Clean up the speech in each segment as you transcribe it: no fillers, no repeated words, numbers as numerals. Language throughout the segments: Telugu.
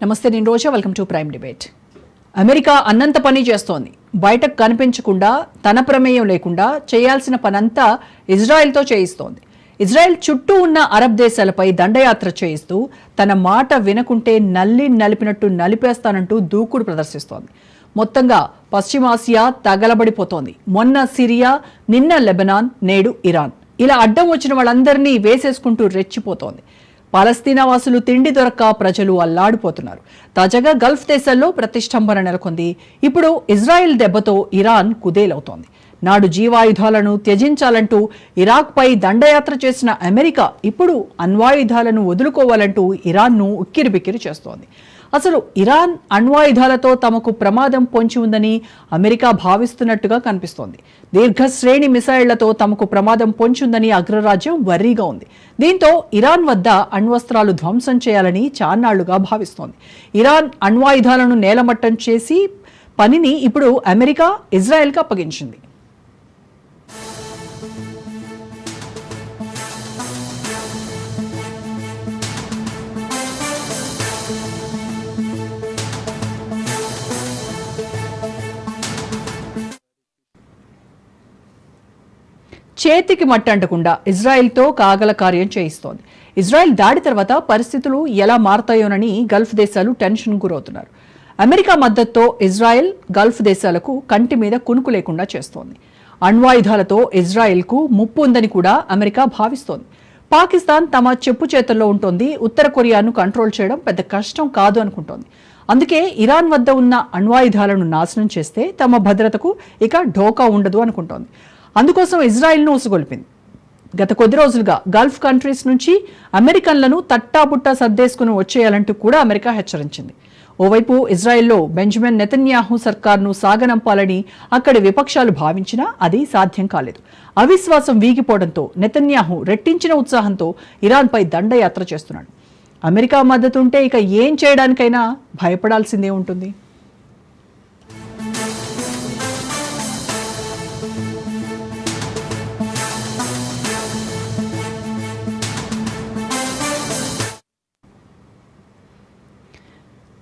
నమస్తే, నేను Roja. Welcome to prime debate. America అన్నంత పని చేస్తోంది. బయటకు కనిపించకుండా, తన ప్రమేయం లేకుండా చేయాల్సిన పనంతా ఇజ్రాయెల్తో చేయిస్తోంది. ఇజ్రాయెల్ చుట్టూ ఉన్న అరబ్ దేశాలపై దండయాత్ర చేయిస్తూ తన మాట వినకుంటే నలిపినట్టు నలిపేస్తానంటూ దూకుడు ప్రదర్శిస్తోంది. మొత్తంగా పశ్చిమాసియా తగలబడిపోతోంది. మొన్న సిరియా, నిన్న లెబనాన్, నేడు ఇరాన్. ఇలా అడ్డం వచ్చిన వాళ్ళందరినీ వేసేసుకుంటూ రెచ్చిపోతోంది. పాలస్తీనా వాసులు తిండి దొరక్క ప్రజలు అల్లాడిపోతున్నారు. తాజాగా గల్ఫ్ దేశాల్లో ప్రతిష్టంభన నెలకొంది. ఇప్పుడు ఇజ్రాయెల్ దెబ్బతో ఇరాన్ కుదేలవుతోంది. నాడు జీవాయుధాలను త్యజించాలంటూ ఇరాక్పై దండయాత్ర చేసిన అమెరికా ఇప్పుడు అణ్వాయుధాలను వదులుకోవాలంటూ ఇరాన్ను ఉక్కిరిబిక్కిరి చేస్తోంది. అసలు ఇరాన్ అణ్వాయుధాలతో తమకు ప్రమాదం పొంచి ఉందని అమెరికా భావిస్తున్నట్టుగా కనిపిస్తోంది. దీర్ఘశ్రేణి మిసైళ్లతో తమకు ప్రమాదం పొంచుందని అగ్రరాజ్యం వర్రీగా ఉంది. దీంతో ఇరాన్ వద్ద అణ్వస్త్రాలు ధ్వంసం చేయాలని చాన్నాళ్లుగా భావిస్తోంది. ఇరాన్ అణ్వాయుధాలను నేలమట్టం చేసి పనిని ఇప్పుడు అమెరికా ఇజ్రాయెల్కి అప్పగించింది. చేతికి మట్టంటకుండా ఇజ్రాయెల్తో కాగల కార్యం చేయిస్తోంది. ఇజ్రాయెల్ దాడి తర్వాత పరిస్థితులు ఎలా మారతాయోనని గల్ఫ్ దేశాలు టెన్షన్ గురవుతున్నారు. అమెరికా మద్దతుతో ఇజ్రాయెల్ గల్ఫ్ దేశాలకు కంటి మీద కునుకు లేకుండా చేస్తోంది. అణ్వాయుధాలతో ఇజ్రాయెల్కు ముప్పు ఉందని కూడా అమెరికా భావిస్తోంది. పాకిస్తాన్ తమ చెప్పు చేతుల్లో ఉంటోంది. ఉత్తర కొరియాను కంట్రోల్ చేయడం పెద్ద కష్టం కాదు అనుకుంటోంది. అందుకే ఇరాన్ వద్ద ఉన్న అణ్వాయుధాలను నాశనం చేస్తే తమ భద్రతకు ఇక ఢోకా ఉండదు అనుకుంటోంది. అందుకోసం ఇజ్రాయెల్ను ఉసుగొల్పింది. గత కొద్ది రోజులుగా గల్ఫ్ కంట్రీస్ నుంచి అమెరికన్లను తట్టాబుట్టా సర్దేసుకుని వచ్చేయాలంటూ కూడా అమెరికా హెచ్చరించింది. ఓవైపు ఇజ్రాయెల్లో బెంజమిన్ నెతన్యాహు సర్కార్ను సాగనంపాలని అక్కడి విపక్షాలు భావించినా అది సాధ్యం కాలేదు. అవిశ్వాసం వీగిపోవడంతో నెతన్యాహు రెట్టించిన ఉత్సాహంతో ఇరాన్పై దండయాత్ర చేస్తున్నాడు. అమెరికా మద్దతు ఉంటే ఇక ఏం చేయడానికైనా భయపడాల్సిందే ఉంటుంది.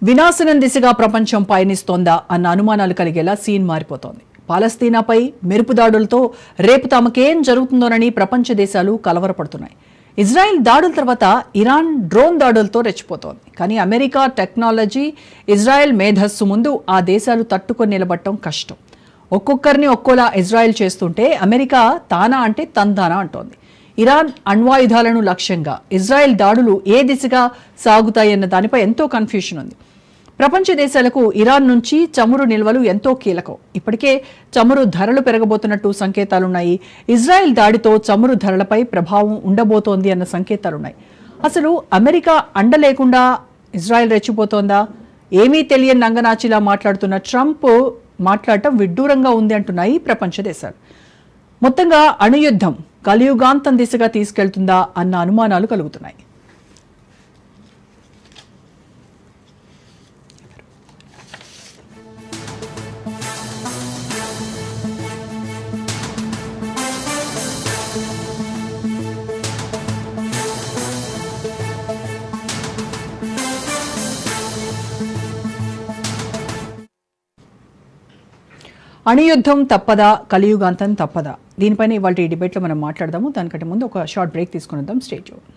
వినాశనం దిశగా ప్రపంచం పయనిస్తోందా అన్న అనుమానాలు కలిగేలా సీన్ మారిపోతోంది. పాలస్తీనాపై మెరుపు దాడులతో రేపు తమకేం జరుగుతుందోనని ప్రపంచ దేశాలు కలవరపడుతున్నాయి. ఇజ్రాయెల్ దాడుల తర్వాత ఇరాన్ డ్రోన్ దాడులతో రెచ్చిపోతోంది. కానీ అమెరికా టెక్నాలజీ, ఇజ్రాయెల్ మేధస్సు ముందు ఆ దేశాలు తట్టుకొని నిలబడటం కష్టం. ఒక్కొక్కరిని ఒక్కోలా ఇజ్రాయెల్ చేస్తుంటే అమెరికా తానా అంటే తందానా అంటోంది. ఇరాన్ అణ్వాయుధాలను లక్ష్యంగా ఇజ్రాయెల్ దాడులు ఏ దిశగా సాగుతాయన్న దానిపై ఎంతో కన్ఫ్యూషన్ ఉంది. ప్రపంచ దేశాలకు ఇరాన్ నుంచి చమురు నిల్వలు ఎంతో కీలకం. ఇప్పటికే చమురు ధరలు పెరగబోతున్నట్టు సంకేతాలున్నాయి. ఇజ్రాయెల్ దాడితో చమురు ధరలపై ప్రభావం ఉండబోతోంది అన్న సంకేతాలున్నాయి. అసలు అమెరికా అండ లేకుండా ఇజ్రాయెల్ రెచ్చిపోతోందా? ఏమీ తెలియని నంగనాచిలా మాట్లాడుతున్న ట్రంప్ మాట్లాడటం విడ్డూరంగా ఉంది అంటున్నాయి ప్రపంచ దేశాలు. మొత్తంగా అణుయుద్ధం కలియుగాంతం దిశగా తీసుకెళ్తుందా అన్న అనుమానాలు కలుగుతున్నాయి. అణుయుద్ధం తప్పదా, కలియుగాంతం తప్పదా? దీనిపైన ఇవాళ ఈ డిబేట్లో మనం మాట్లాడదాము. దానికంటే ముందు ఒక షార్ట్ బ్రేక్ తీసుకుని వద్దాం. Stay tuned.